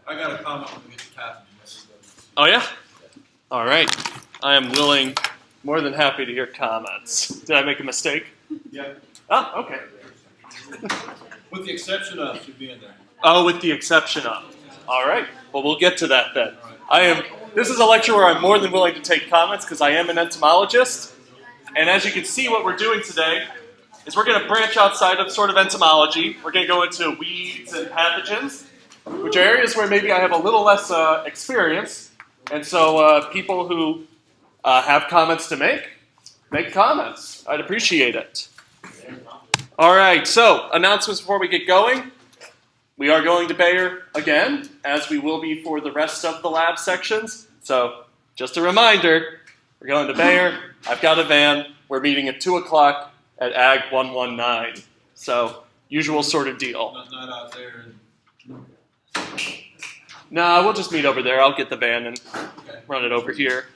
I got a comment when we get to pathogens. Oh, yeah? All right. I am willing, more than happy to hear comments. Did I make a mistake? Yeah. Oh, okay. With the exception of should be in there. Oh, with the exception of. All right. Well, we'll get to that then. Right. This is a lecture where I'm more than willing to take comments because I am an entomologist. And as you can see, what we're doing today is we're going to branch outside of sort of entomology. We're going to go into weeds and pathogens, which are areas where maybe I have a little less experience. And so people who have comments to make comments. I'd appreciate it. All right, so announcements before we get going. We are going to Bayer again, as we will be for the rest of the lab sections. So just a reminder, we're going to Bayer. I've got a van. We're meeting at 2 o'clock at Ag 119. So usual sort of deal. Not out there. Nah, we'll just meet over there. I'll get the van and run it over here.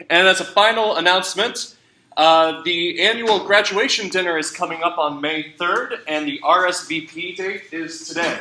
And as a final announcement, the annual graduation dinner is coming up on May 3rd, and the RSVP date is today.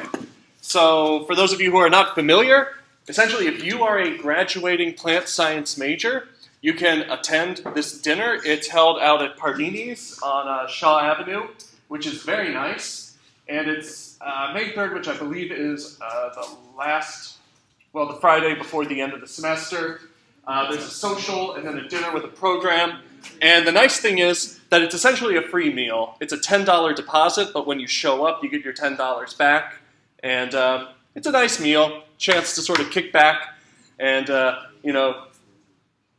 So for those of you who are not familiar, essentially if you are a graduating plant science major, you can attend this dinner. It's held out at Pardini's on Shaw Avenue, which is very nice. And it's May 3rd, which I believe is the Friday before the end of the semester. There's a social and then a dinner with a program. And the nice thing is that it's essentially a free meal. It's a $10 deposit, but when you show up, you get your $10 back. And it's a nice meal, chance to sort of kick back and,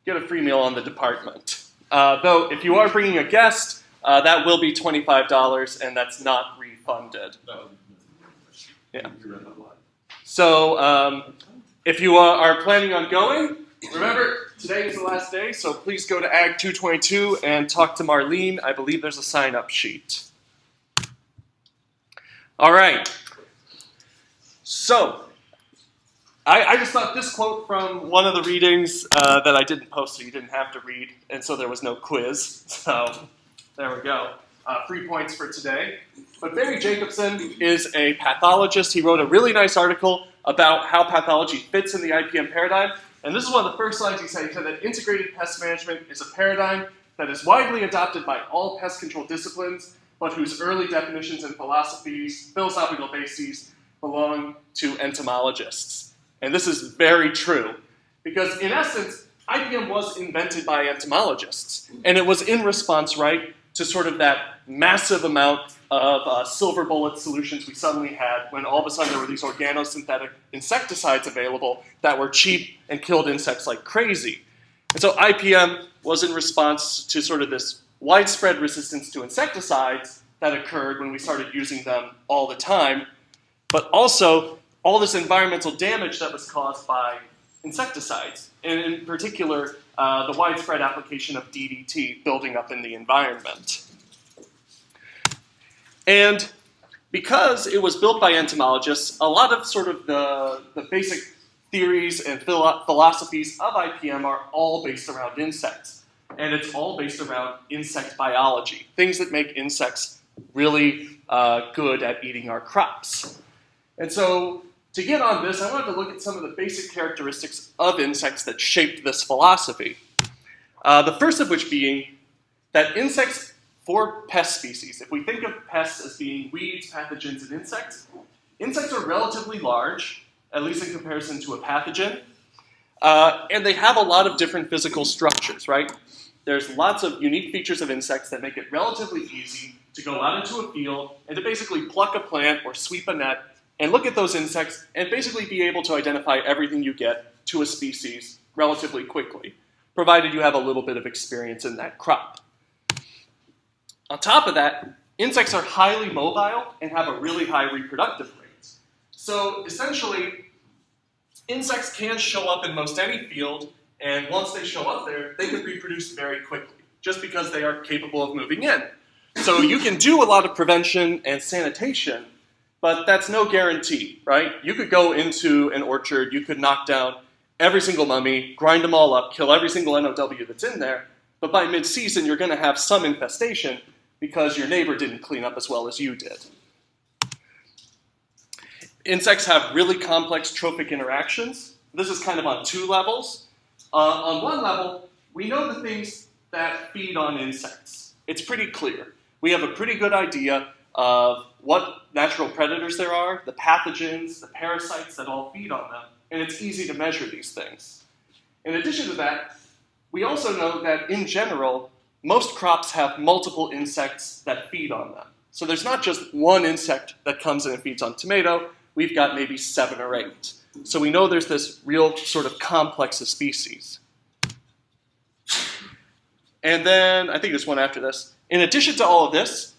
get a free meal on the department. Though, if you are bringing a guest, that will be $25, and that's not refunded. Yeah. So, if you are planning on going, remember, today is the last day, so please go to Ag 222 and talk to Marlene. I believe there's a sign-up sheet. All right. So, I just thought this quote from one of the readings that I didn't post, so you didn't have to read, and so there was no quiz. So, there we go. 3 points for today. But Barry Jacobson is a pathologist. He wrote a really nice article about how pathology fits in the IPM paradigm. And this is one of the first lines he said. He said that integrated pest management is a paradigm that is widely adopted by all pest control disciplines, but whose early definitions and philosophical bases belong to entomologists. And this is very true, because in essence, IPM was invented by entomologists. And it was in response, right, to sort of that massive amount of silver bullet solutions we suddenly had when all of a sudden there were these organosynthetic insecticides available that were cheap and killed insects like crazy. And so IPM was in response to sort of this widespread resistance to insecticides that occurred when we started using them all the time, but also all this environmental damage that was caused by insecticides, and in particular, the widespread application of DDT building up in the environment. And because it was built by entomologists, a lot of sort of the basic theories and philosophies of IPM are all based around insects. And it's all based around insect biology, things that make insects really good at eating our crops. And so to get on this, I wanted to look at some of the basic characteristics of insects that shaped this philosophy. The first of which being that insects for pest species, if we think of pests as being weeds, pathogens, and insects are relatively large, at least in comparison to a pathogen, and they have a lot of different physical structures, right? There's lots of unique features of insects that make it relatively easy to go out into a field and to basically pluck a plant or sweep a net and look at those insects and basically be able to identify everything you get to a species relatively quickly, provided you have a little bit of experience in that crop. On top of that, insects are highly mobile and have a really high reproductive rate. So essentially, insects can show up in most any field, and once they show up there, they can reproduce very quickly, just because they are capable of moving in. So you can do a lot of prevention and sanitation, but that's no guarantee, right? You could go into an orchard, you could knock down every single mummy, grind them all up, kill every single NOW that's in there, but by mid-season you're going to have some infestation because your neighbor didn't clean up as well as you did. insects have really complex trophic interactions. This is kind of on two levels. On one level, we know the things that feed on insects. It's pretty clear. We have a pretty good idea of what natural predators there are, the pathogens, the parasites that all feed on them, and it's easy to measure these things. In addition to that, we also know that in general, most crops have multiple insects that feed on them. So there's not just one insect that comes in and feeds on tomato, we've got maybe 7 or 8. So we know there's this real sort of complex of species. And then, I think there's one after this. In addition to all of this,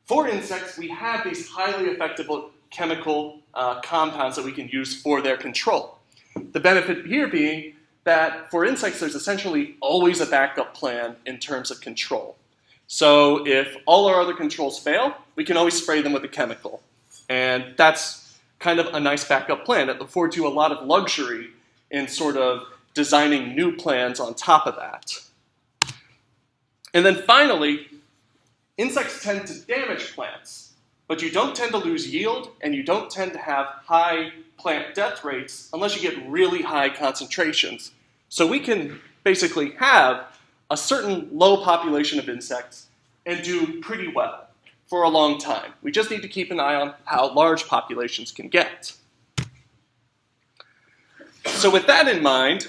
for insects, we have these highly effective chemical compounds that we can use for their control. The benefit here being that for insects, there's essentially always a backup plan in terms of control. So if all our other controls fail, we can always spray them with a chemical. And that's kind of a nice backup plan. It affords you a lot of luxury in sort of designing new plans on top of that. And then finally, insects tend to damage plants, but you don't tend to lose yield and you don't tend to have high plant death rates unless you get really high concentrations. So we can basically have a certain low population of insects and do pretty well for a long time. We just need to keep an eye on how large populations can get. So with that in mind,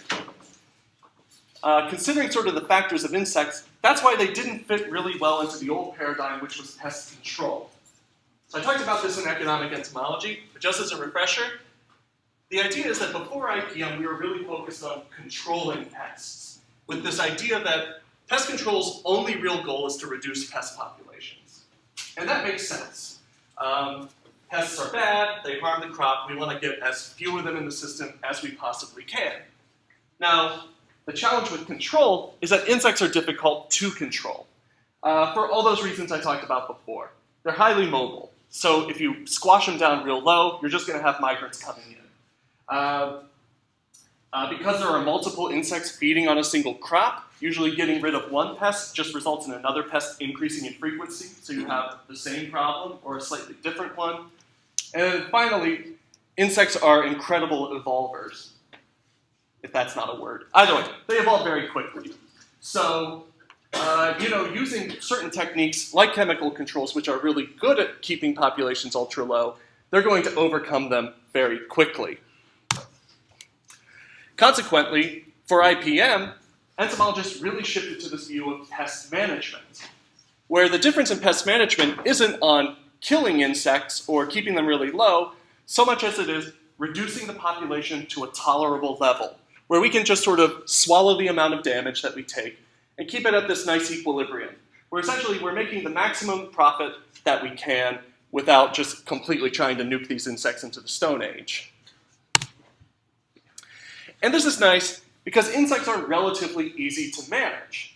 considering sort of the factors of insects, that's why they didn't fit really well into the old paradigm, which was pest control. So I talked about this in economic entomology, but just as a refresher, the idea is that before IPM, we were really focused on controlling pests, with this idea that pest control's only real goal is to reduce pest populations. And that makes sense. Pests are bad, they harm the crop, we want to get as few of them in the system as we possibly can. Now, the challenge with control is that insects are difficult to control, for all those reasons I talked about before. They're highly mobile, so if you squash them down real low, you're just going to have migrants coming in. Because there are multiple insects feeding on a single crop, usually getting rid of one pest just results in another pest increasing in frequency, so you have the same problem or a slightly different one. And finally, insects are incredible evolvers, if that's not a word. Either way, they evolve very quickly. So, using certain techniques like chemical controls, which are really good at keeping populations ultra low, they're going to overcome them very quickly. Consequently, for IPM, entomologists really shifted to this view of pest management, where the difference in pest management isn't on killing insects or keeping them really low, so much as it is reducing the population to a tolerable level, where we can just sort of swallow the amount of damage that we take and keep it at this nice equilibrium, where essentially we're making the maximum profit that we can without just completely trying to nuke these insects into the Stone Age. And this is nice because insects are relatively easy to manage.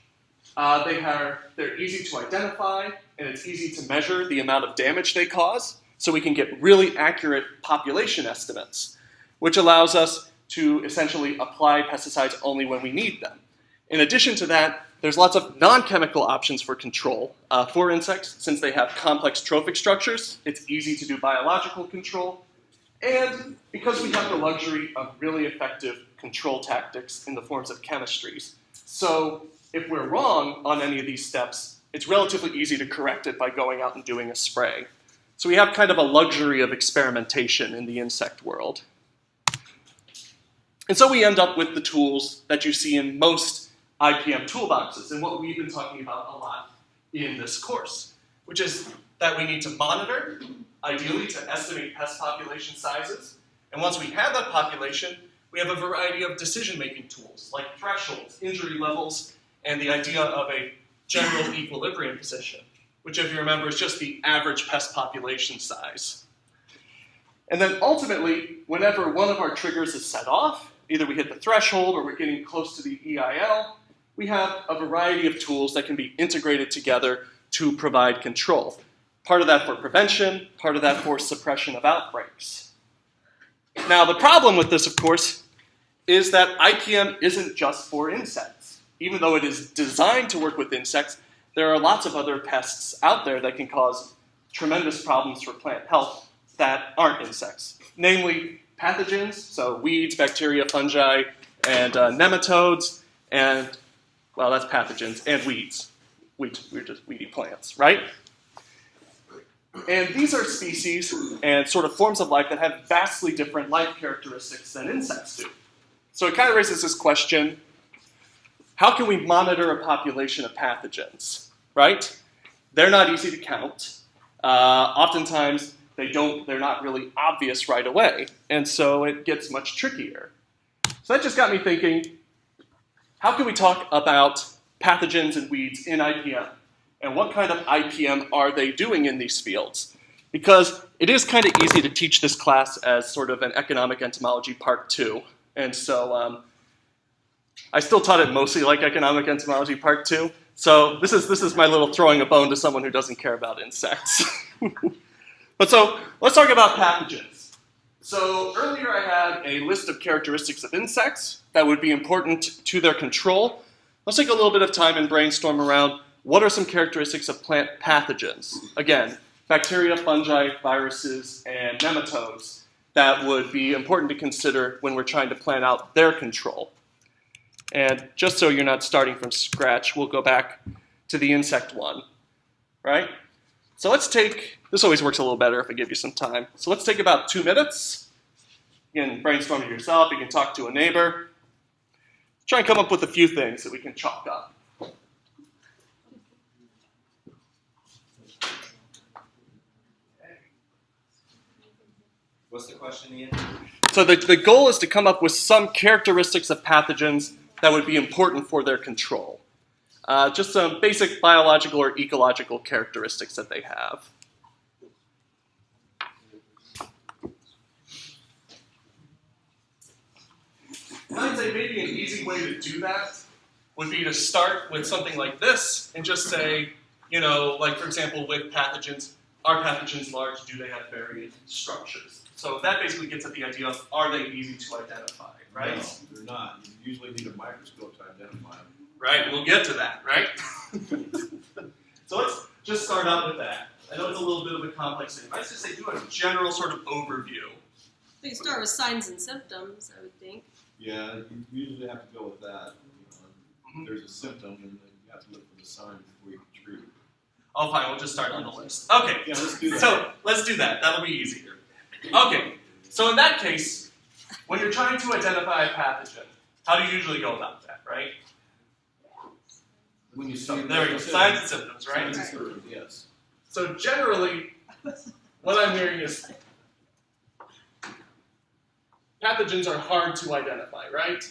They're easy to identify, and it's easy to measure the amount of damage they cause, so we can get really accurate population estimates, which allows us to essentially apply pesticides only when we need them. In addition to that, there's lots of non-chemical options for control. For insects, since they have complex trophic structures, it's easy to do biological control. And because we have the luxury of really effective control tactics in the forms of chemistries. So if we're wrong on any of these steps, it's relatively easy to correct it by going out and doing a spray. So we have kind of a luxury of experimentation in the insect world. And so we end up with the tools that you see in most IPM toolboxes, and what we've been talking about a lot in this course, which is that we need to monitor, ideally to estimate pest population sizes, and once we have that population, we have a variety of decision-making tools, like thresholds, injury levels, and the idea of a general equilibrium position, which, if you remember, is just the average pest population size. And then ultimately, whenever one of our triggers is set off, either we hit the threshold or we're getting close to the EIL, we have a variety of tools that can be integrated together to provide control. Part of that for prevention, part of that for suppression of outbreaks. Now, the problem with this, of course, is that IPM isn't just for insects. Even though it is designed to work with insects, there are lots of other pests out there that can cause tremendous problems for plant health that aren't insects. namely pathogens, so weeds, bacteria, fungi, and nematodes, and, well, that's pathogens, and weeds. We're just weedy plants, right? And these are species and sort of forms of life that have vastly different life characteristics than insects do. So it kind of raises this question, how can we monitor a population of pathogens, right? They're not easy to count. Oftentimes, they're not really obvious right away, and so it gets much trickier. So that just got me thinking, how can we talk about pathogens and weeds in IPM? And what kind of IPM are they doing in these fields? Because it is kind of easy to teach this class as sort of an economic entomology part 2. And so I still taught it mostly like economic entomology part 2. So this is my little throwing a bone to someone who doesn't care about insects. But so let's talk about pathogens. So earlier I had a list of characteristics of insects that would be important to their control. Let's take a little bit of time and brainstorm around what are some characteristics of plant pathogens. Again, bacteria, fungi, viruses, and nematodes that would be important to consider when we're trying to plan out their control. And just so you're not starting from scratch, we'll go back to the insect one, right? So let's take, this always works a little better if I give you some time. So let's take about 2 minutes. You can brainstorm it yourself, you can talk to a neighbor. Try and come up with a few things that we can chalk up. What's the question again? So the goal is to come up with some characteristics of pathogens that would be important for their control. Just some basic biological or ecological characteristics that they have. I'd say maybe an easy way to do that would be to start with something like this and just say, you know, like for example with pathogens, are pathogens large? Do they have varied structures? So that basically gets at the idea of, are they easy to identify, right? No, they're not. You usually need a microscope to identify them. Right, we'll get to that, right? So let's just start out with that. I know it's a little bit of a complex thing. Let's just say do a general sort of overview. So you start with signs and symptoms, I would think. Yeah, you usually have to go with that. You know, there's a symptom, and then you have to look for the sign before you can treat it. Oh, fine, we'll just start on the list. Okay, Yeah, let's do that. so let's do that. That'll be easier. Okay, so in that case, when you're trying to identify a pathogen, how do you usually go about that, right? When you So see there we go, signs and symptoms, right? Signs and symptoms, yes. So generally, what I'm hearing is pathogens are hard to identify, right?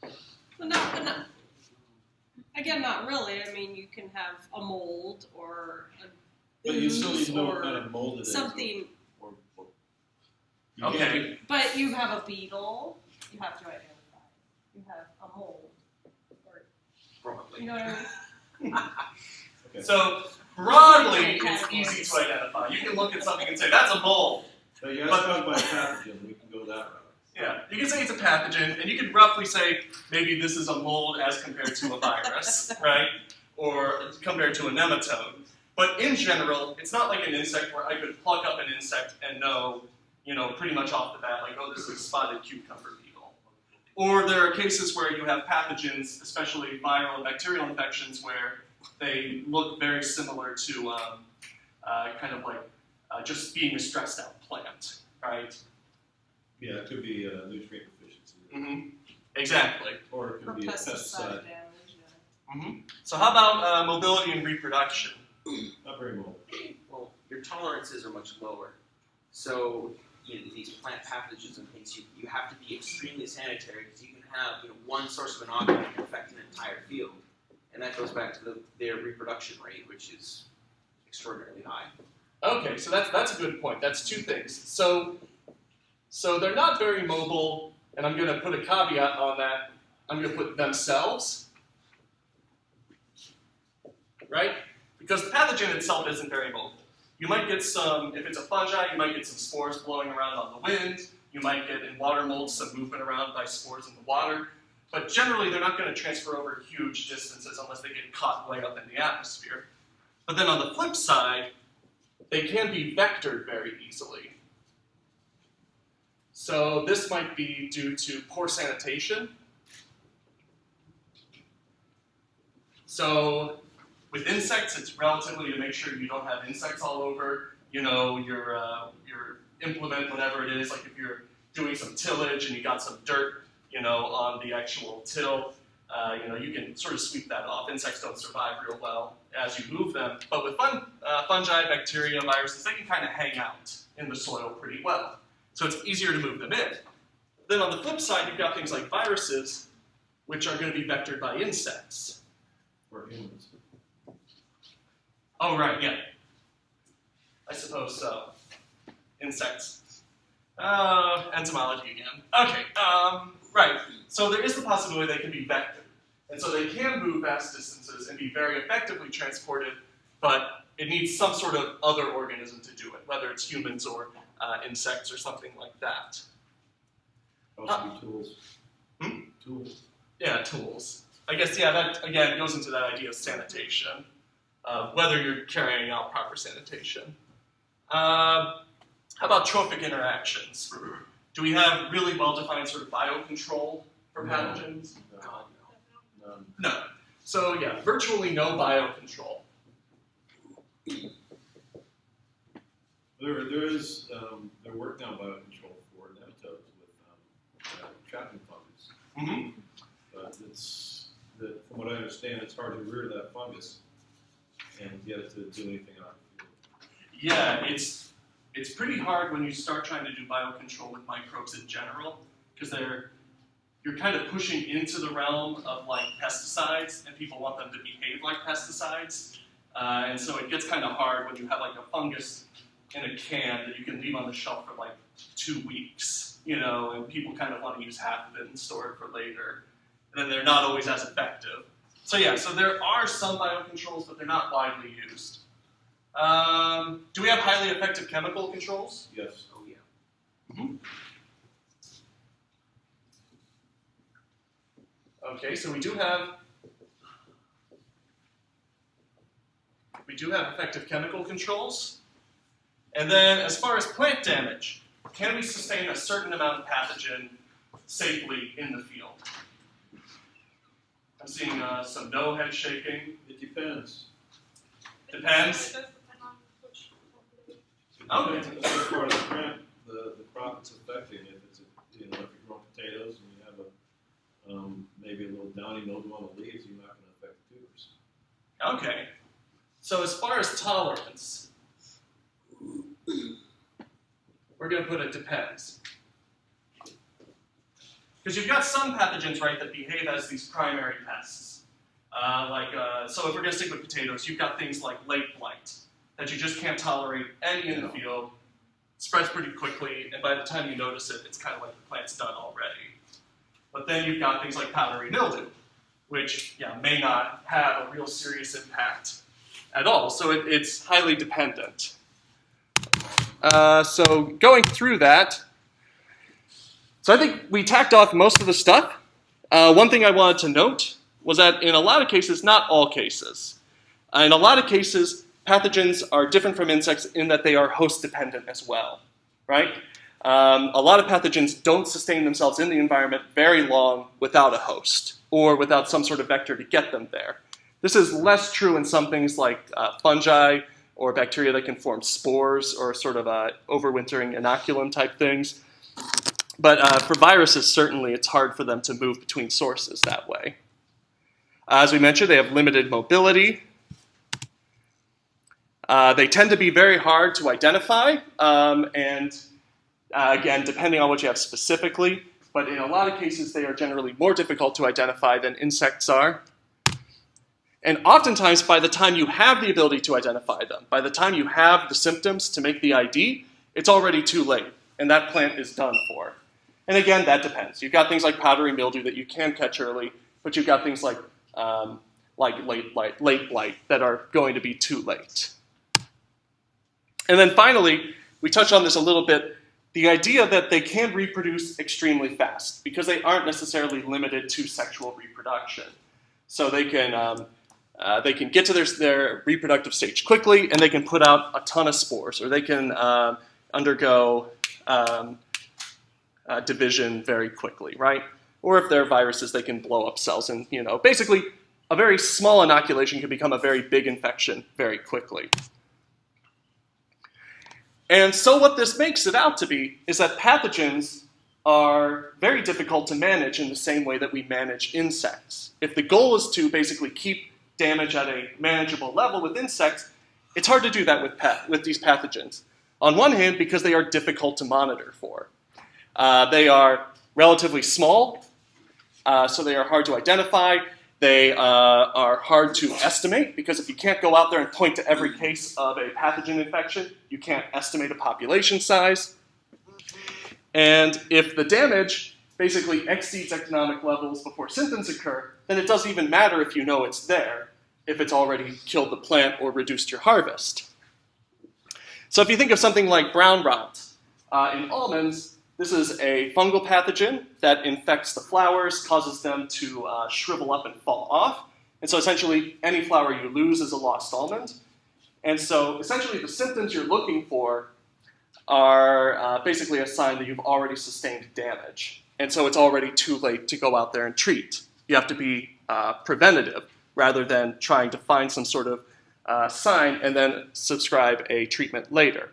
Yeah. But not, again, not really. I mean, you can have a mold or a But you still need ooze to know what or kind of mold it is. something. Or you Okay. can't- But you have a beetle, you have to identify. You have a mold, or Broadly. you know what I mean? Okay. So broadly, Okay, it's categories. easy to identify. You can look at something and say, that's a mold. But you have to talk about pathogen. We can go that route. Yeah, you can say it's a pathogen, and you can roughly say maybe this is a mold as compared to a virus, right? Or compared to a nematode. But in general, it's not like an insect where I could pluck up an insect and know, you know, pretty much off the bat, like, oh, this is a spotted cucumber beetle. Or there are cases where you have pathogens, especially viral and bacterial infections, where they look very similar to kind of like just being a stressed out plant, right? Yeah, it could be a nutrient deficiency. Mm-hmm. Exactly. Or it Or could be a pesticide pesticide. damage. Yeah. Mm-hmm. So how about mobility and reproduction? Not very mobile. Well, your tolerances are much lower. So, you know, these plant pathogens and things, you have to be extremely sanitary because you can have, you know, one source of an organism infect an entire field. And that goes back to their reproduction rate, which is extraordinarily high. Okay, so that's a good point. That's two things. So they're not very mobile, and I'm going to put a caveat on that. I'm going to put themselves, right? Because the pathogen itself isn't very mobile. You might get some, if it's a fungi, you might get some spores blowing around on the wind. You might get in water molds some movement around by spores in the water. But generally, they're not going to transfer over huge distances unless they get caught way up in the atmosphere. But then on the flip side, they can be vectored very easily. So this might be due to poor sanitation. So with insects, it's relatively to make sure you don't have insects all over, your implement, whatever it is. Like if you're doing some tillage and you got some dirt, on the actual till, you can sort of sweep that off. Insects don't survive real well as you move them. But with fungi, bacteria, viruses, they can kind of hang out in the soil pretty well. So it's easier to move them in. Then on the flip side, you've got things like viruses, which are going to be vectored by insects. Or humans. Oh, right, yeah. I suppose so. Insects. Entomology again. Okay, right. So there is the possibility they can be vectored. And so they can move vast distances and be very effectively transported, but it needs some sort of other organism to do it, whether it's humans or insects or something like that. Also tools. Tools. Yeah, tools. I guess, yeah, that, again, goes into that idea of sanitation, whether you're carrying out proper sanitation. How about trophic interactions? Do we have really well-defined sort of biocontrol for pathogens? None. No. So, yeah, virtually no biocontrol. They're working on biocontrol for nematodes with trapping fungus. Mm-hmm. But from what I understand, it's hard to rear that fungus and get it to do anything on the field. Yeah, it's pretty hard when you start trying to do biocontrol with microbes in general, because you're kind of pushing into the realm of like pesticides, and people want them to behave like pesticides. And so it gets kind of hard when you have like a fungus in a can that you can leave on the shelf for like 2 weeks, and people kind of want to use half of it and store it for later. And then they're not always as effective. So yeah, so there are some biocontrols, but they're not widely used. Do we have highly effective chemical controls? Yes. Oh yeah. Mm-hmm. Okay, so we do have effective chemical controls. And then as far as plant damage, can we sustain a certain amount of pathogen safely in the field? I'm seeing some no head shaking. It depends. Depends. Okay. As far as the crop it's affecting, if you're growing potatoes and you have maybe a little downy mildew on the leaves, you're not going to affect the tubers. Okay. So as far as tolerance, we're going to put it depends. Because you've got some pathogens, right, that behave as these primary pests. So if we're going to stick with potatoes, you've got things like late blight that you just can't tolerate any in the field, spreads pretty quickly, and by the time you notice it, it's kind of like the plant's done already. But then you've got things like powdery mildew, which may not have a real serious impact at all. So it's highly dependent. So going through that, so I think we tacked off most of the stuff. One thing I wanted to note was that in a lot of cases, not all cases, in a lot of cases, pathogens are different from insects in that they are host dependent as well, right? A lot of pathogens don't sustain themselves in the environment very long without a host or without some sort of vector to get them there. This is less true in some things like fungi or bacteria that can form spores or sort of overwintering inoculum type things. But for viruses, certainly it's hard for them to move between sources that way. As we mentioned, they have limited mobility. They tend to be very hard to identify, and again, depending on what you have specifically, but in a lot of cases, they are generally more difficult to identify than insects are. And oftentimes, by the time you have the ability to identify them, by the time you have the symptoms to make the ID, it's already too late, and that plant is done for. And again, that depends. You've got things like powdery mildew that you can catch early, but you've got things like late blight that are going to be too late. And then finally, we touch on this a little bit, the idea that they can reproduce extremely fast because they aren't necessarily limited to sexual reproduction. So they can get to their reproductive stage quickly, and they can put out a ton of spores, or they can undergo division very quickly, right? Or if they're viruses, they can blow up cells. And, basically, a very small inoculation can become a very big infection very quickly. And so what this makes it out to be is that pathogens are very difficult to manage in the same way that we manage insects. If the goal is to basically keep damage at a manageable level with insects, it's hard to do that with these pathogens. On one hand, because they are difficult to monitor for. They are relatively small, so they are hard to identify. They are hard to estimate, because if you can't go out there and point to every case of a pathogen infection, you can't estimate a population size. And if the damage basically exceeds economic levels before symptoms occur, then it doesn't even matter if you know it's there, if it's already killed the plant or reduced your harvest. So if you think of something like brown rot in almonds, this is a fungal pathogen that infects the flowers, causes them to shrivel up and fall off. And so essentially, any flower you lose is a lost almond. And so essentially, the symptoms you're looking for are basically a sign that you've already sustained damage. And so it's already too late to go out there and treat. You have to be preventative rather than trying to find some sort of sign and then subscribe a treatment later.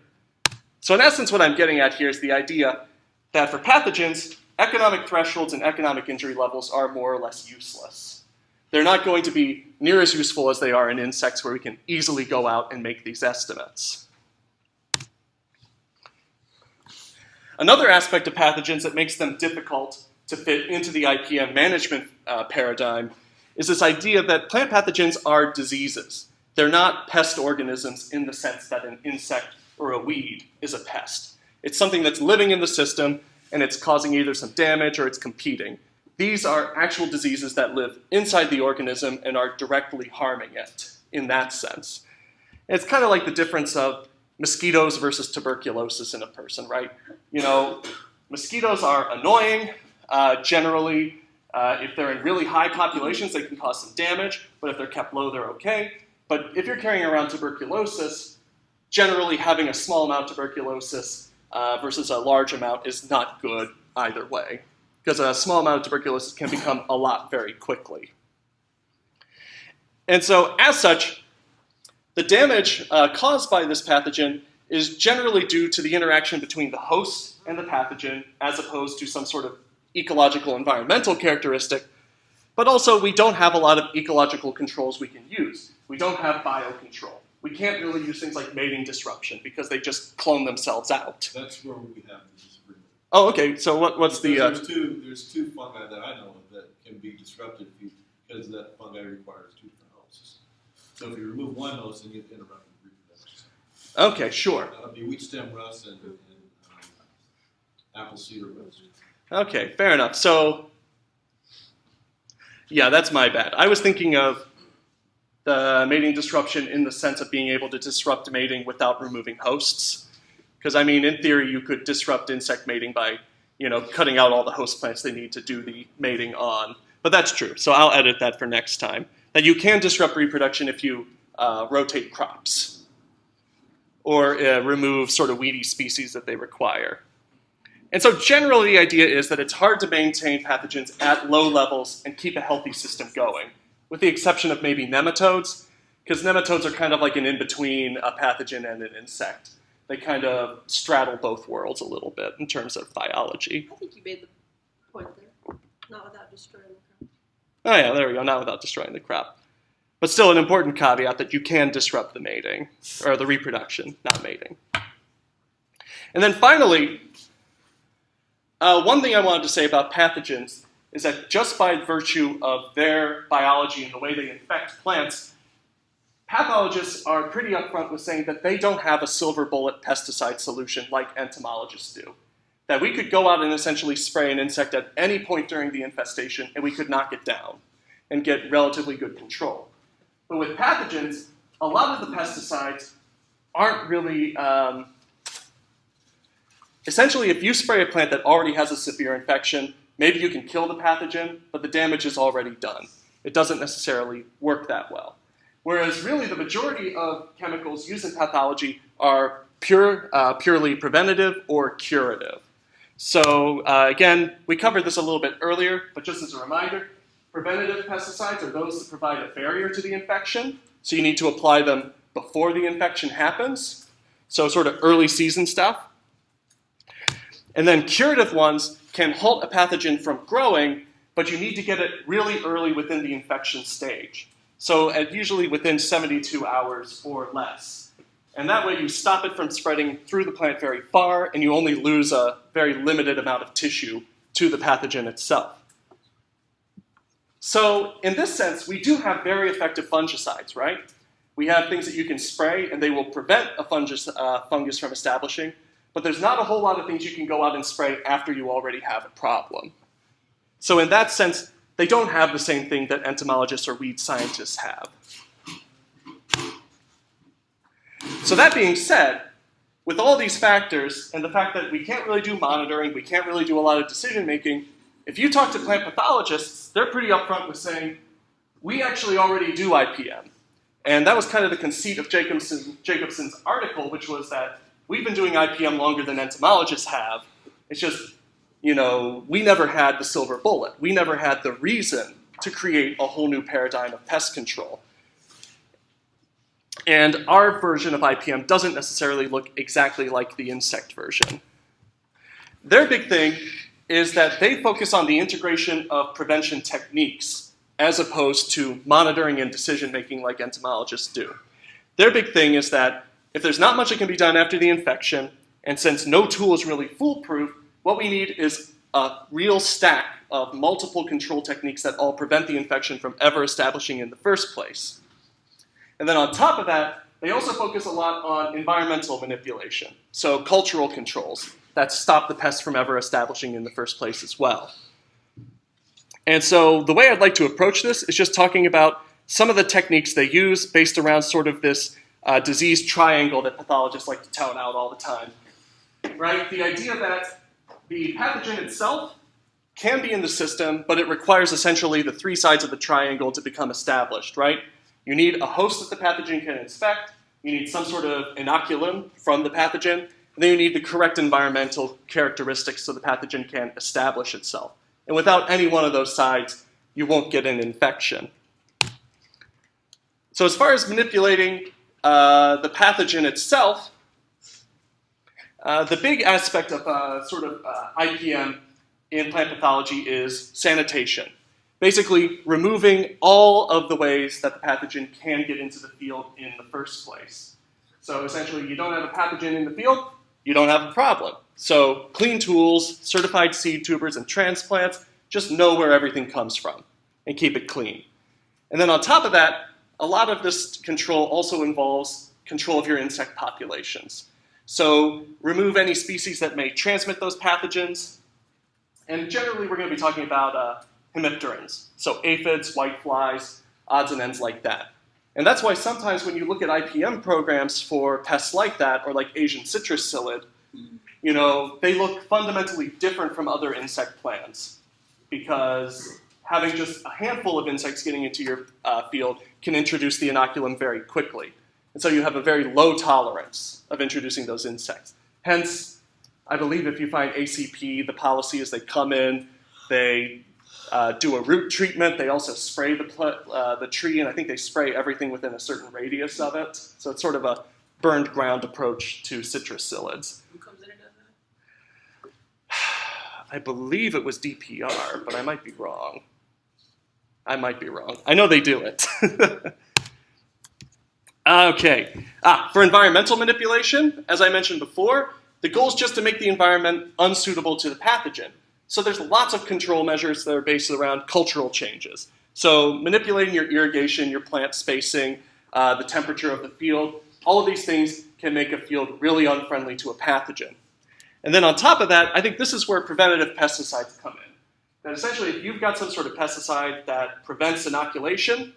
So in essence, what I'm getting at here is the idea that for pathogens, economic thresholds and economic injury levels are more or less useless. They're not going to be near as useful as they are in insects, where we can easily go out and make these estimates. Another aspect of pathogens that makes them difficult to fit into the IPM management paradigm is this idea that plant pathogens are diseases. They're not pest organisms in the sense that an insect or a weed is a pest. It's something that's living in the system, and it's causing either some damage or it's competing. These are actual diseases that live inside the organism and are directly harming it in that sense. And it's kind of like the difference of mosquitoes versus tuberculosis in a person, right? Mosquitoes are annoying. Generally, if they're in really high populations, they can cause some damage, but if they're kept low, they're okay. But if you're carrying around tuberculosis, generally having a small amount of tuberculosis versus a large amount is not good either way, because a small amount of tuberculosis can become a lot very quickly. And so, as such, the damage caused by this pathogen is generally due to the interaction between the host and the pathogen, as opposed to some sort of ecological environmental characteristic. But also, we don't have a lot of ecological controls we can use. We don't have biocontrol. We can't really use things like mating disruption because they just clone themselves out. That's where we have the disagreement. Oh, okay. So what's the... There's two fungi that I know of that can be disrupted because that fungi requires two different hosts. So if you remove one host, then you interrupt the reproduction. Okay, sure. That would be wheat stem rust and apple cedar rust. Okay, fair enough. So, yeah, that's my bad. I was thinking of the mating disruption in the sense of being able to disrupt mating without removing hosts. Because, I mean, in theory, you could disrupt insect mating by, cutting out all the host plants they need to do the mating on. But that's true, so I'll edit that for next time. That you can disrupt reproduction if you rotate crops or remove sort of weedy species that they require. And so generally the idea is that it's hard to maintain pathogens at low levels and keep a healthy system going, with the exception of maybe nematodes, because nematodes are kind of like an in-between a pathogen and an insect. They kind of straddle both worlds a little bit in terms of biology. I think you made the point there. Not without destroying the crop. Oh yeah, there we go, not without destroying the crop. But still an important caveat that you can disrupt the mating, or the reproduction, not mating. And then finally, one thing I wanted to say about pathogens is that just by virtue of their biology and the way they infect plants, pathologists are pretty upfront with saying that they don't have a silver bullet pesticide solution like entomologists do. That we could go out and essentially spray an insect at any point during the infestation and we could knock it down and get relatively good control. But with pathogens, a lot of the pesticides aren't really... Essentially, if you spray a plant that already has a severe infection, maybe you can kill the pathogen, but the damage is already done. It doesn't necessarily work that well. Whereas really the majority of chemicals used in pathology are purely preventative or curative. So again, we covered this a little bit earlier, but just as a reminder, preventative pesticides are those that provide a barrier to the infection. So you need to apply them before the infection happens. So sort of early season stuff. And then curative ones can halt a pathogen from growing, but you need to get it really early within the infection stage. So usually within 72 hours or less. And that way you stop it from spreading through the plant very far, and you only lose a very limited amount of tissue to the pathogen itself. So in this sense, we do have very effective fungicides, right? We have things that you can spray, and they will prevent a fungus from establishing, but there's not a whole lot of things you can go out and spray after you already have a problem. So in that sense, they don't have the same thing that entomologists or weed scientists have. So that being said, with all these factors, and the fact that we can't really do monitoring, we can't really do a lot of decision making, if you talk to plant pathologists, they're pretty upfront with saying, we actually already do IPM. And that was kind of the conceit of Jacobson's article, which was that we've been doing IPM longer than entomologists have. It's just, you know, we never had the silver bullet. We never had the reason to create a whole new paradigm of pest control. And our version of IPM doesn't necessarily look exactly like the insect version. Their big thing is that they focus on the integration of prevention techniques as opposed to monitoring and decision-making like entomologists do. Their big thing is that if there's not much that can be done after the infection, and since no tool is really foolproof, what we need is a real stack of multiple control techniques that all prevent the infection from ever establishing in the first place. And then on top of that, they also focus a lot on environmental manipulation, so cultural controls that stop the pest from ever establishing in the first place as well. And so the way I'd like to approach this is just talking about some of the techniques they use based around sort of this disease triangle that pathologists like to tout out all the time. Right? The idea that the pathogen itself can be in the system, but it requires essentially the three sides of the triangle to become established, right? You need a host that the pathogen can inspect, you need some sort of inoculum from the pathogen, and then you need the correct environmental characteristics so the pathogen can establish itself. And without any one of those sides, you won't get an infection. So as far as manipulating the pathogen itself, the big aspect of IPM in plant pathology is sanitation. Basically, removing all of the ways that the pathogen can get into the field in the first place. So essentially, you don't have a pathogen in the field, you don't have a problem. So clean tools, certified seed tubers, and transplants, just know where everything comes from and keep it clean. And then on top of that, a lot of this control also involves control of your insect populations. So remove any species that may transmit those pathogens. And generally, we're going to be talking about hemipterans, so aphids, whiteflies, odds and ends like that. And that's why sometimes when you look at IPM programs for pests like that, or like Asian citrus psyllid, you know, they look fundamentally different from other insect plans because having just a handful of insects getting into your field can introduce the inoculum very quickly. And so you have a very low tolerance of introducing those insects. Hence, I believe if you find ACP, the policy is they come in, they do a root treatment, they also spray the tree, and I think they spray everything within a certain radius of it. So it's sort of a burned ground approach to citrus psyllids. Who comes in and does that? I believe it was DPR, but I might be wrong. I know they do it. Okay. For environmental manipulation, as I mentioned before, the goal is just to make the environment unsuitable to the pathogen. So there's lots of control measures that are based around cultural changes. So manipulating your irrigation, your plant spacing, the temperature of the field, all of these things can make a field really unfriendly to a pathogen. And then on top of that, I think this is where preventative pesticides come in. That essentially, if you've got some sort of pesticide that prevents inoculation,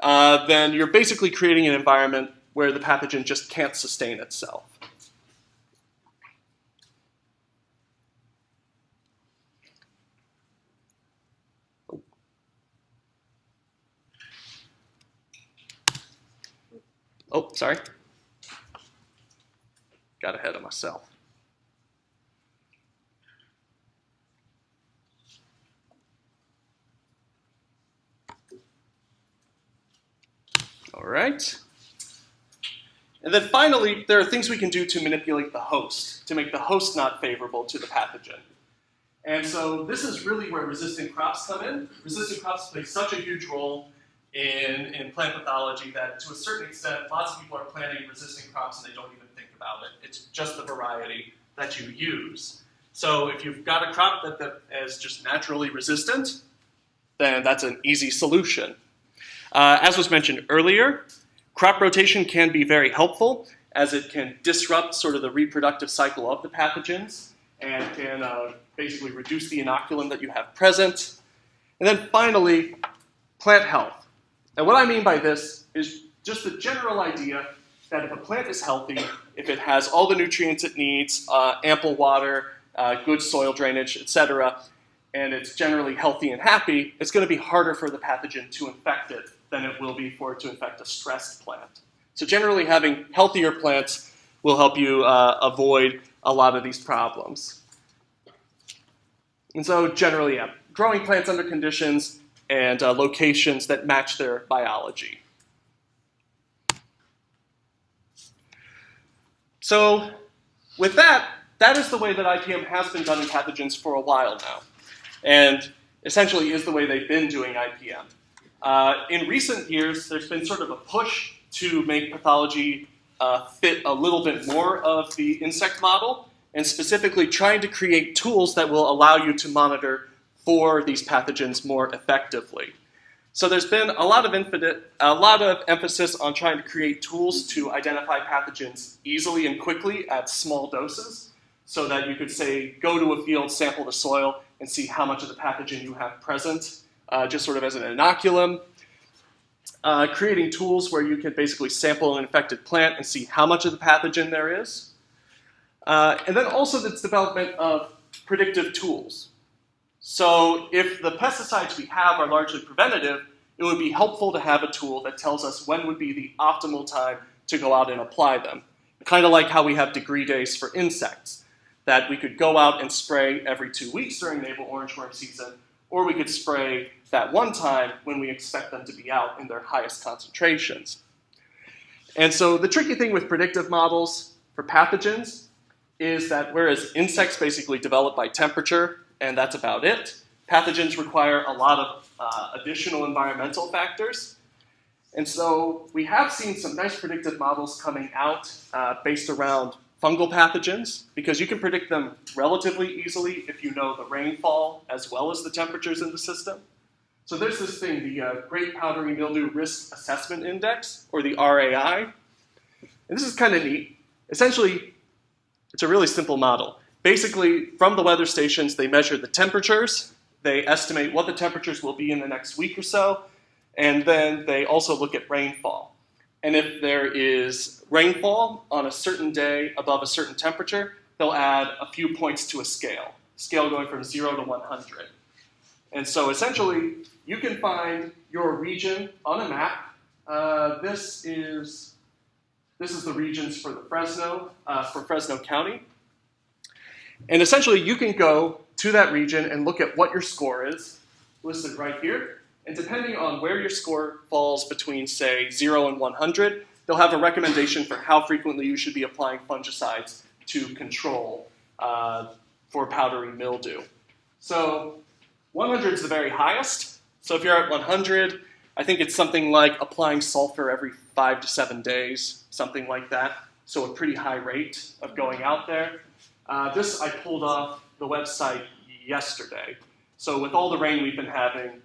then you're basically creating an environment where the pathogen just can't sustain itself. Oh, sorry. Got ahead of myself. All right. And then finally, there are things we can do to manipulate the host, to make the host not favorable to the pathogen. And so this is really where resistant crops come in. Resistant crops play such a huge role in plant pathology that to a certain extent, lots of people are planting resistant crops and they don't even think about it. It's just the variety that you use. So if you've got a crop that is just naturally resistant, then that's an easy solution. As was mentioned earlier, crop rotation can be very helpful as it can disrupt sort of the reproductive cycle of the pathogens and can basically reduce the inoculum that you have present. And then finally, plant health. And what I mean by this is just the general idea that if a plant is healthy, if it has all the nutrients it needs, ample water, good soil drainage, etc., and it's generally healthy and happy, it's going to be harder for the pathogen to infect it than it will be for it to infect a stressed plant. So generally having healthier plants will help you avoid a lot of these problems. And so generally, yeah, growing plants under conditions and locations that match their biology. So with that, that is the way that IPM has been done in pathogens for a while now, and essentially is the way they've been doing IPM. In recent years, there's been sort of a push to make pathology fit a little bit more of the insect model, and specifically trying to create tools that will allow you to monitor for these pathogens more effectively. So there's been a lot of emphasis on trying to create tools to identify pathogens easily and quickly at small doses, so that you could say, go to a field, sample the soil, and see how much of the pathogen you have present, just sort of as an inoculum. Creating tools where you can basically sample an infected plant and see how much of the pathogen there is. And then also the development of predictive tools. So if the pesticides we have are largely preventative, it would be helpful to have a tool that tells us when would be the optimal time to go out and apply them. Kind of like how we have degree days for insects, that we could go out and spray every 2 weeks during navel orangeworm season, or we could spray that one time when we expect them to be out in their highest concentrations. And so the tricky thing with predictive models for pathogens is that whereas insects basically develop by temperature, and that's about it, pathogens require a lot of additional environmental factors. And so we have seen some nice predictive models coming out based around fungal pathogens, because you can predict them relatively easily if you know the rainfall as well as the temperatures in the system. So there's this thing, the Great Powdery Mildew Risk Assessment Index, or the RAI. And this is kind of neat. Essentially, it's a really simple model. Basically, from the weather stations, they measure the temperatures, they estimate what the temperatures will be in the next week or so, and then they also look at rainfall. And if there is rainfall on a certain day above a certain temperature, they'll add a few points to a scale going from 0 to 100. And so essentially, you can find your region on a map. This is the regions for the Fresno County. And essentially, you can go to that region and look at what your score is, listed right here. And depending on where your score falls between, say, 0 and 100, they'll have a recommendation for how frequently you should be applying fungicides to control for powdery mildew. So 100 is the very highest. So if you're at 100, I think it's something like applying sulfur every 5 to 7 days, something like that. So a pretty high rate of going out there. This I pulled off the website yesterday. So with all the rain we've been having,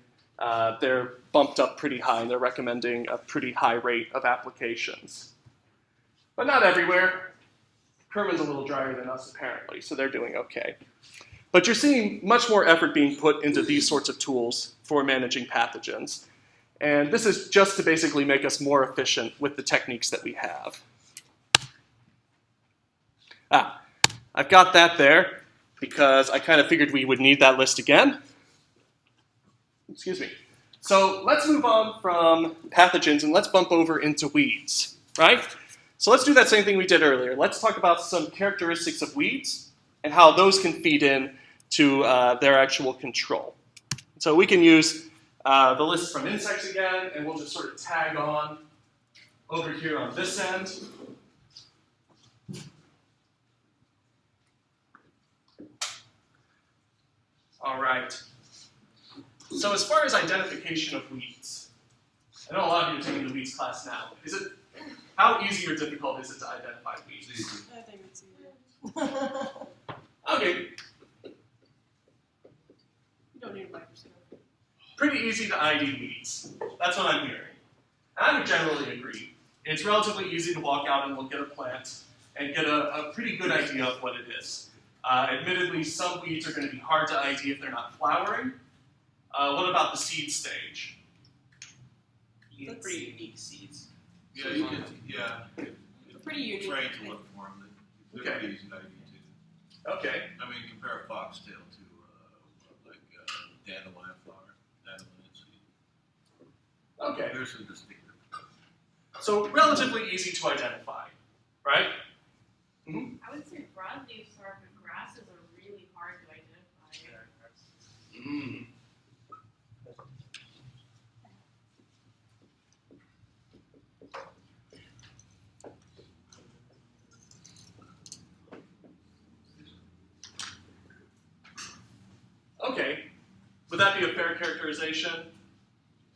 they're bumped up pretty high, and they're recommending a pretty high rate of applications. But not everywhere. Kerman's a little drier than us, apparently, so they're doing okay. But you're seeing much more effort being put into these sorts of tools for managing pathogens. And this is just to basically make us more efficient with the techniques that we have. I've got that there because I kind of figured we would need that list again. Excuse me. So let's move on from pathogens and let's bump over into weeds, right? So let's do that same thing we did earlier. Let's talk about some characteristics of weeds and how those can feed in to their actual control. So we can use the list from insects again, and we'll just sort of tag on over here on this end. All right. So as far as identification of weeds, I know a lot of you are taking the weeds class now. How easy or difficult is it to identify weeds? I think it's easy. Okay, You don't need a microscope. pretty easy to ID weeds. That's what I'm hearing. And I would generally agree. It's relatively easy to walk out and look at a plant and get a pretty good idea of what it is. Admittedly, some weeds are going to be hard to ID if they're not flowering. What about the seed stage? You get pretty unique seeds. Yeah, you can. Yeah, Pretty unique. trying to look for them. They're Okay. pretty easy to ID too. Okay. I mean, compare a foxtail to like dandelion flower, dandelion seed. Okay. There's some distinctive. So relatively easy to identify, right? I would say broadleaf sort of grasses are really hard to identify. Mm. Okay. Would that be a fair characterization?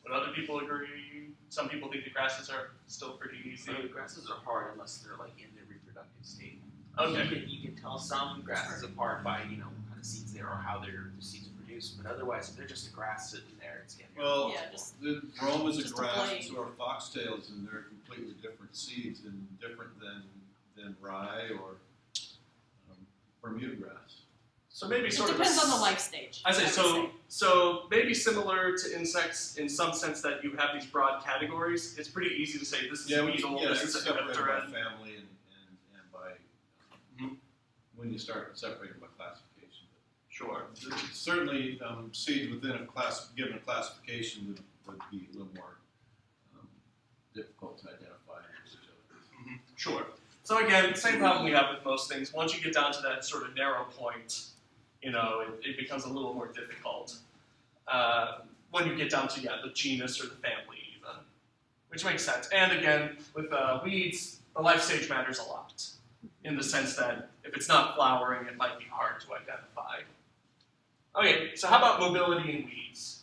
Would other people agree? Some people think the grasses are still pretty easy. So grasses are hard unless they're like in their reproductive state. Okay. You can tell some grasses apart by what kind of seeds they are or how their seeds are produced. But otherwise, if they're just a grass sitting there, it's getting. Well, Yeah, just- the Rome is a just a grass, blade. so are foxtails, and they're completely different seeds and different than rye or Bermuda grass. So maybe It sort of. depends on the life stage. I say would so. So maybe similar to insects in some sense that you have these broad categories. It's pretty easy to say this is a weasel, this is a separated by hepteran. family and by when you start separating by classification. Sure. Certainly, seeds within a given classification would be a little more difficult to identify. Sure. So again, same problem we have with most things. Once you get down to that sort of narrow point, it becomes a little more difficult. When you get down to the genus or the family even, which makes sense. And again, with weeds, the life stage matters a lot, in the sense that if it's not flowering, it might be hard to identify. Okay, so how about mobility in weeds?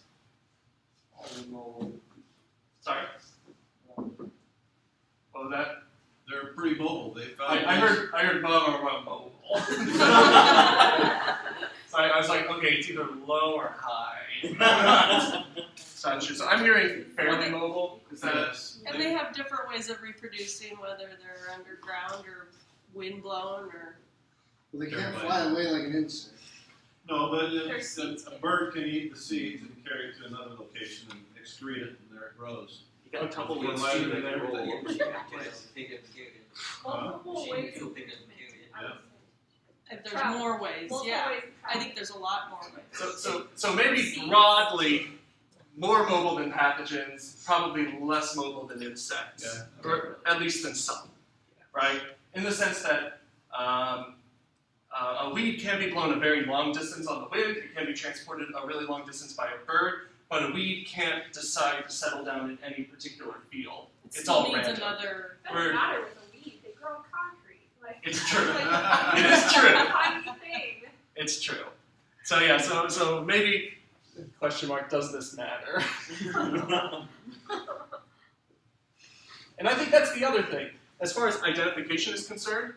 Sorry? What was that? They're pretty mobile. They found. I heard mobile. So I was like, okay, it's either low or high. So I'm hearing fairly mobile. Is that? Yes. And they have different ways of reproducing, whether they're underground or windblown or. Well, they can't fly away like an insect. No, but They're seeds. a bird can eat the seeds and carry it to another location and excrete it, and there it grows. You got a couple Yeah, ways why to do they that roll roll. over? Multiple ways. Yeah. If there's more ways, Multiple yeah. ways to I think there's a lot more ways. So maybe broadly, more mobile than pathogens, probably less mobile than insects, Yeah. or at least than some, right? In the sense that a weed can be blown a very long distance on the wind, it can be transported a really long distance by a bird, but a weed can't decide to settle down in any particular field. It It's still all needs random. another. Doesn't matter with a weed. They grow in concrete. Like, It's true. like, It is true. a tiny thing. It's true. So yeah, so maybe question mark, does this matter? And I think that's the other thing. As far as identification is concerned,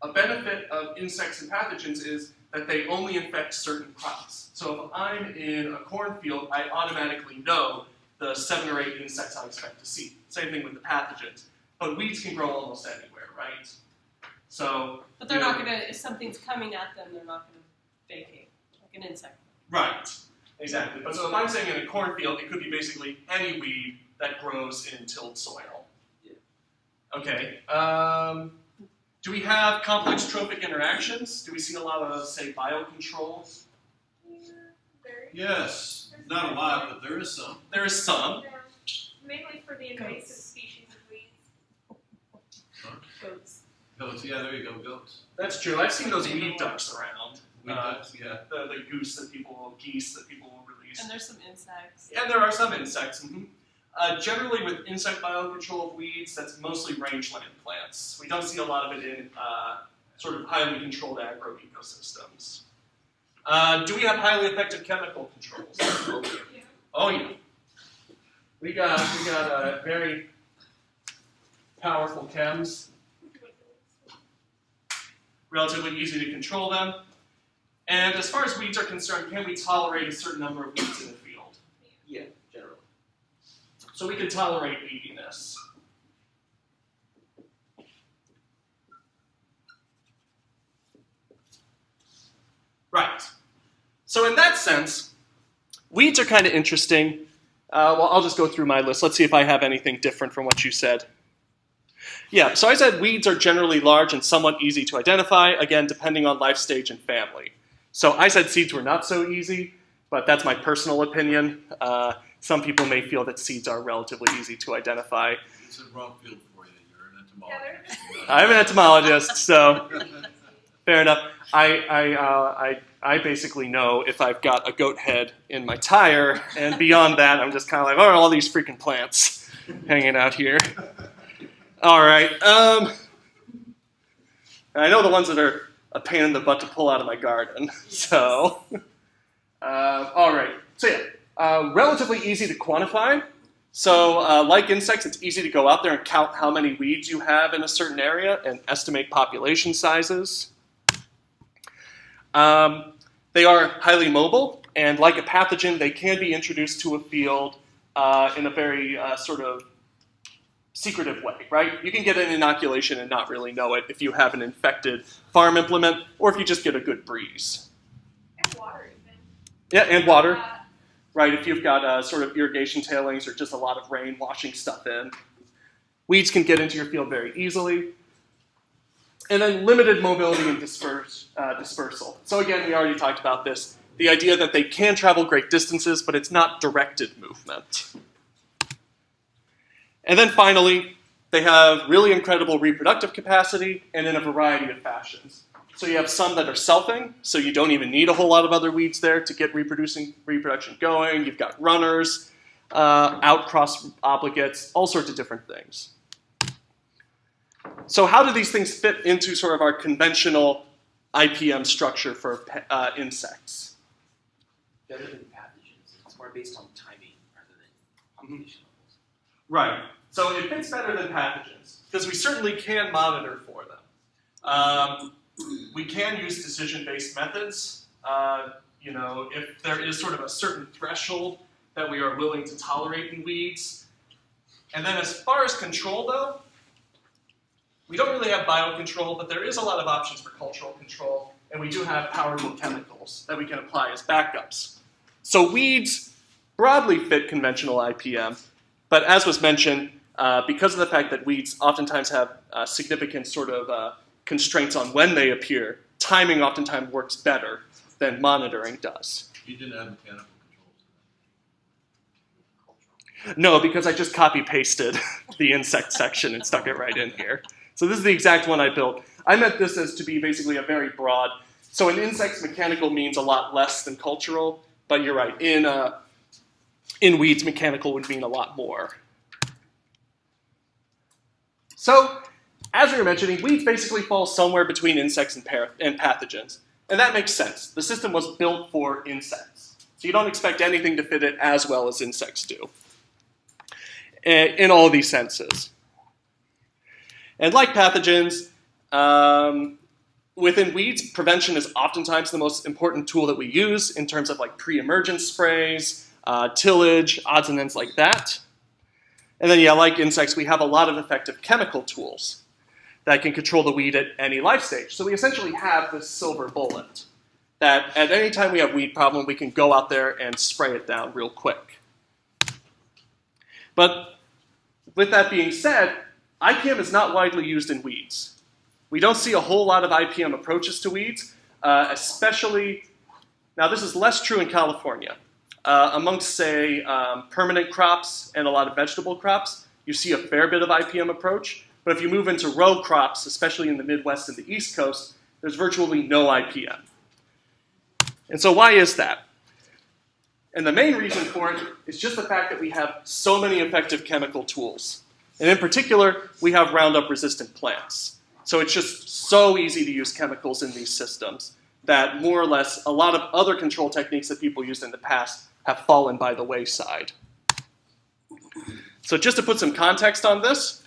a benefit of insects and pathogens is that they only infect certain crops. So if I'm in a cornfield, I automatically know the 7 or 8 insects I expect to see. Same thing with the pathogens. But weeds can grow almost anywhere, right? So But they're not gonna. If something's coming at them, they're not gonna vacate like an insect. right, exactly. But so if I'm saying in a cornfield, it could be basically any weed that grows in tilled soil. Yeah. Okay. Do we have complex trophic interactions? Do we see a lot of, say, biocontrol? Yeah, very. Yes, not a lot, but there is some. There is some. Yeah. Mainly for the invasive species of weeds. Goats. Goats, yeah, there you go, goats. That's true. I've seen those weed ducks around. Weed ducks, yeah. The geese that people will release. And there's some insects. And there are some insects. Generally with insect biocontrol of weeds, that's mostly rangeland plants. We don't see a lot of it in sort of highly controlled agroecosystems. Do we have highly effective chemical controls? Oh yeah. We got very powerful chems. Relatively easy to control them. And as far as weeds are concerned, can we tolerate a certain number of weeds in the field? Yeah, generally. So we can tolerate weediness. Right. So in that sense, weeds are kind of interesting. Well, I'll just go through my list. Let's see if I have anything different from what you said. Yeah, so I said weeds are generally large and somewhat easy to identify, again, depending on life stage and family. So I said seeds were not so easy, but that's my personal opinion. Some people may feel that seeds are relatively easy to identify. It's a wrong field for you. You're an entomologist. I'm an entomologist, so fair enough. I basically know if I've got a goat head in my tire, and beyond that, I'm just kind of like, oh, all these freaking plants hanging out here. All right. I know the ones that are a pain in the butt to pull out of my garden. So, all right. So yeah, relatively easy to quantify. So like insects, it's easy to go out there and count how many weeds you have in a certain area and estimate population sizes. They are highly mobile, and like a pathogen, they can be introduced to a field in a very sort of secretive way, right? You can get an inoculation and not really know it if you have an infected farm implement or if you just get a good breeze. And water even. Yeah, and water, right? If you've got sort of irrigation tailings or just a lot of rain washing stuff in. Weeds can get into your field very easily. And then limited mobility and dispersal. So again, we already talked about this. The idea that they can travel great distances, but it's not directed movement. And then finally, they have really incredible reproductive capacity and in a variety of fashions. So you have some that are selfing, so you don't even need a whole lot of other weeds there to get reproduction going. You've got runners, outcross obligates, all sorts of different things. So how do these things fit into sort of our conventional IPM structure for insects? Better than pathogens. It's more based on timing rather than population levels. Right. So it fits better than pathogens because we certainly can monitor for them. We can use decision-based methods. If there is sort of a certain threshold that we are willing to tolerate in weeds. And then as far as control, though, we don't really have biocontrol, but there is a lot of options for cultural control, and we do have powerful chemicals that we can apply as backups. So weeds broadly fit conventional IPM, but as was mentioned, because of the fact that weeds oftentimes have significant sort of constraints on when they appear, timing oftentimes works better than monitoring does. You didn't have mechanical controls. No, because I just copy-pasted the insect section and stuck it right in here. So this is the exact one I built. I meant this as to be basically a very broad. So in insects, mechanical means a lot less than cultural, but you're right. In weeds, mechanical would mean a lot more. So, as we were mentioning, weeds basically fall somewhere between insects and pathogens. And that makes sense. The system was built for insects. So you don't expect anything to fit it as well as insects do. In all these senses. And like pathogens, within weeds, prevention is oftentimes the most important tool that we use in terms of like pre-emergence sprays, tillage, odds and ends like that. And then, yeah, like insects, we have a lot of effective chemical tools that can control the weed at any life stage. So we essentially have this silver bullet that at any time we have weed problem, we can go out there and spray it down real quick. But with that being said, IPM is not widely used in weeds. We don't see a whole lot of IPM approaches to weeds, especially, now this is less true in California. Amongst, say, permanent crops and a lot of vegetable crops, you see a fair bit of IPM approach. But if you move into row crops, especially in the Midwest and the East Coast, there's virtually no IPM. And so why is that? And the main reason for it is just the fact that we have so many effective chemical tools. And in particular, we have Roundup-resistant plants. So it's just so easy to use chemicals in these systems that more or less a lot of other control techniques that people used in the past have fallen by the wayside. So just to put some context on this,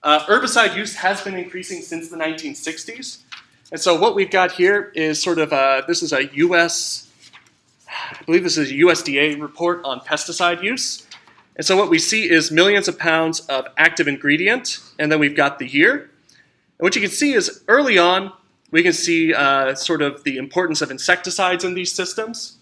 herbicide use has been increasing since the 1960s. And so what we've got here is sort of this is a I believe this is a USDA report on pesticide use. And so what we see is millions of pounds of active ingredient, and then we've got the year. And what you can see is early on, we can see sort of the importance of insecticides in these systems.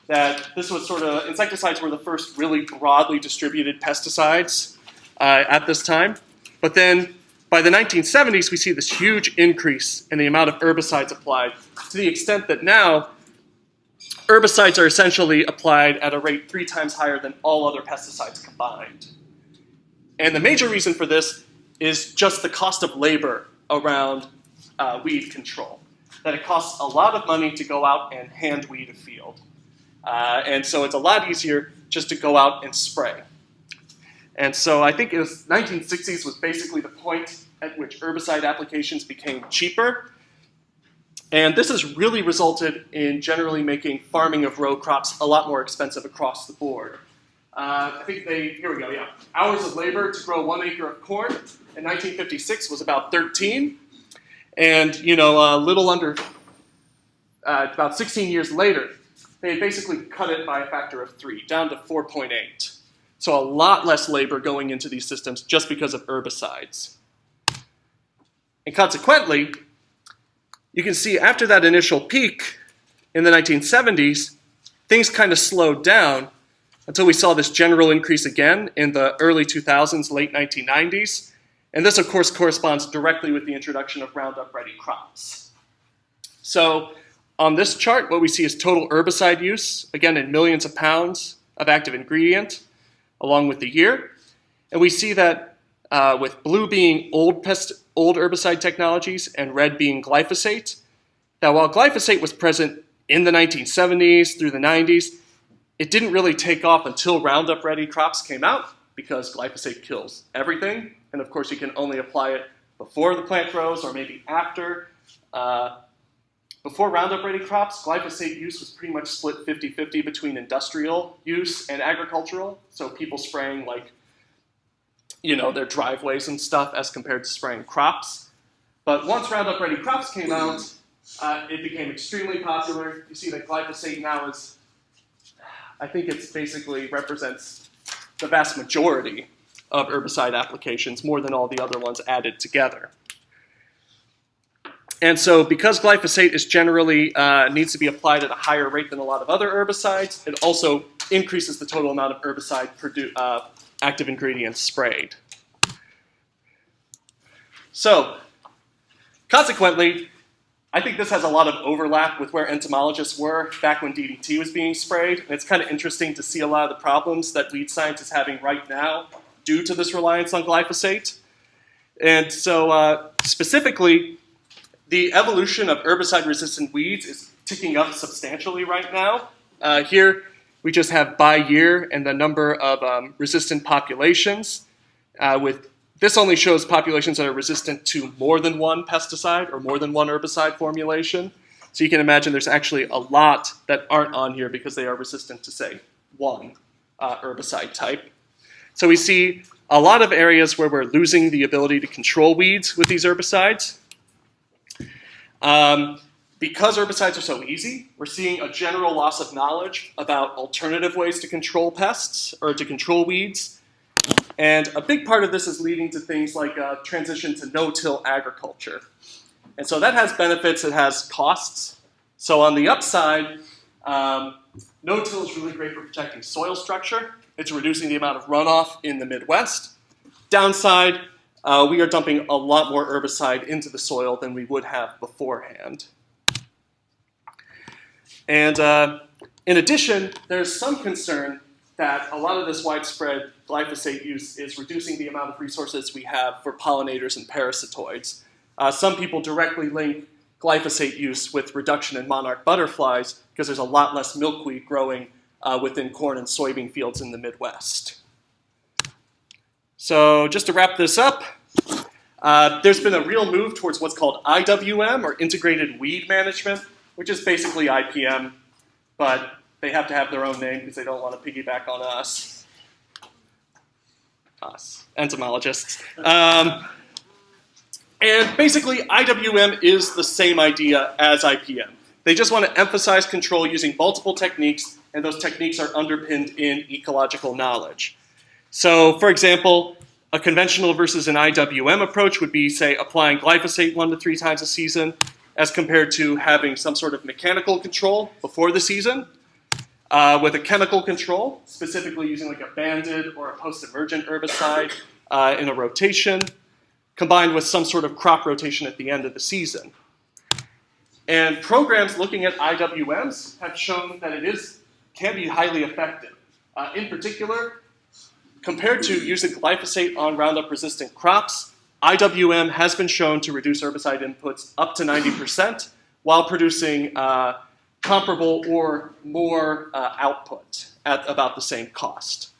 That this was sort of, insecticides were the first really broadly distributed pesticides at this time. But then by the 1970s, we see this huge increase in the amount of herbicides applied to the extent that now herbicides are essentially applied at a rate 3 times higher than all other pesticides combined. And the major reason for this is just the cost of labor around weed control. That it costs a lot of money to go out and hand weed a field. And so it's a lot easier just to go out and spray. And so I think it was 1960s was basically the point at which herbicide applications became cheaper. And this has really resulted in generally making farming of row crops a lot more expensive across the board. I think here we go, yeah. Hours of labor to grow 1 acre of corn in 1956 was about 13. And, a little under, about 16 years later, they had basically cut it by a factor of 3, down to 4.8. So a lot less labor going into these systems just because of herbicides. And consequently, you can see after that initial peak in the 1970s, things kind of slowed down until we saw this general increase again in the early 2000s, late 1990s. And this, of course, corresponds directly with the introduction of Roundup-ready crops. So on this chart, what we see is total herbicide use, again in millions of pounds of active ingredient, along with the year. And we see that with blue being old herbicide technologies and red being glyphosate, that while glyphosate was present in the 1970s through the 90s, it didn't really take off until Roundup-ready crops came out because glyphosate kills everything. And of course, you can only apply it before the plant grows or maybe after. Before Roundup-ready crops, glyphosate use was pretty much split 50-50 between industrial use and agricultural. So people spraying their driveways and stuff as compared to spraying crops. But once Roundup-ready crops came out, it became extremely popular. You see that glyphosate now is, I think it basically represents the vast majority of herbicide applications, more than all the other ones added together. And so because glyphosate is generally needs to be applied at a higher rate than a lot of other herbicides, it also increases the total amount of herbicide active ingredients sprayed. So consequently, I think this has a lot of overlap with where entomologists were back when DDT was being sprayed. And it's kind of interesting to see a lot of the problems that weed science is having right now due to this reliance on glyphosate. And so specifically, the evolution of herbicide-resistant weeds is ticking up substantially right now. Here, we just have by year and the number of resistant populations. This only shows populations that are resistant to more than one pesticide or more than one herbicide formulation. So you can imagine there's actually a lot that aren't on here because they are resistant to, say, one herbicide type. So we see a lot of areas where we're losing the ability to control weeds with these herbicides. Because herbicides are so easy, we're seeing a general loss of knowledge about alternative ways to control pests or to control weeds. And a big part of this is leading to things like a transition to no-till agriculture. And so that has benefits, it has costs. So on the upside, no-till is really great for protecting soil structure. It's reducing the amount of runoff in the Midwest. Downside, we are dumping a lot more herbicide into the soil than we would have beforehand. And in addition, there's some concern that a lot of this widespread glyphosate use is reducing the amount of resources we have for pollinators and parasitoids. Some people directly link glyphosate use with reduction in monarch butterflies because there's a lot less milkweed growing within corn and soybean fields in the Midwest. So just to wrap this up, there's been a real move towards what's called IWM, or Integrated Weed Management, which is basically IPM, but they have to have their own name because they don't want to piggyback on us, entomologists. And basically, IWM is the same idea as IPM. They just want to emphasize control using multiple techniques, and those techniques are underpinned in ecological knowledge. So, for example, a conventional versus an IWM approach would be, say, applying glyphosate 1 to 3 times a season, as compared to having some sort of mechanical control before the season. With a chemical control, specifically using like a banded or a post-emergent herbicide in a rotation, combined with some sort of crop rotation at the end of the season. And programs looking at IWMs have shown that can be highly effective. In particular, compared to using glyphosate on Roundup-resistant crops, IWM has been shown to reduce herbicide inputs up to 90% while producing comparable or more output at about the same cost.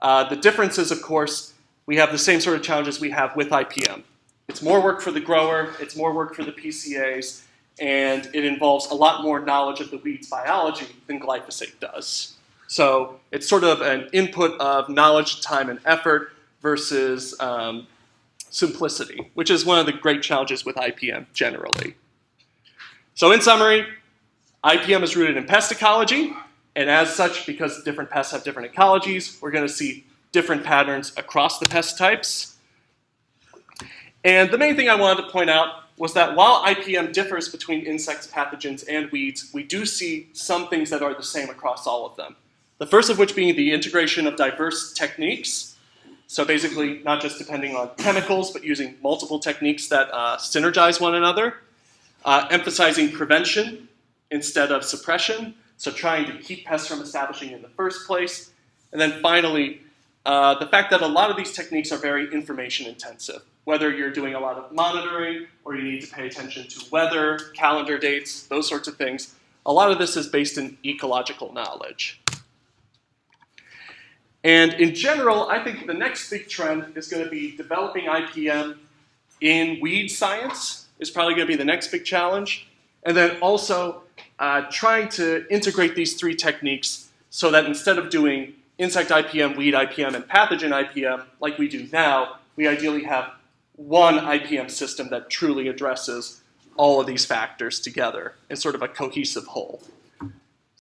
The difference is, of course, we have the same sort of challenges we have with IPM. It's more work for the grower, it's more work for the PCAs, and it involves a lot more knowledge of the weed's biology than glyphosate does. So it's sort of an input of knowledge, time, and effort versus simplicity, which is one of the great challenges with IPM generally. So in summary, IPM is rooted in pest ecology, and as such, because different pests have different ecologies, we're going to see different patterns across the pest types. And the main thing I wanted to point out was that while IPM differs between insects, pathogens, and weeds, we do see some things that are the same across all of them. The first of which being the integration of diverse techniques. So basically, not just depending on chemicals, but using multiple techniques that synergize one another. Emphasizing prevention instead of suppression, so trying to keep pests from establishing in the first place. And then finally, the fact that a lot of these techniques are very information intensive. Whether you're doing a lot of monitoring or you need to pay attention to weather, calendar dates, those sorts of things, a lot of this is based in ecological knowledge. And in general, I think the next big trend is going to be developing IPM in weed science is probably going to be the next big challenge. And then also trying to integrate these 3 techniques so that instead of doing insect IPM, weed IPM, and pathogen IPM like we do now, we ideally have one IPM system that truly addresses all of these factors together in sort of a cohesive whole.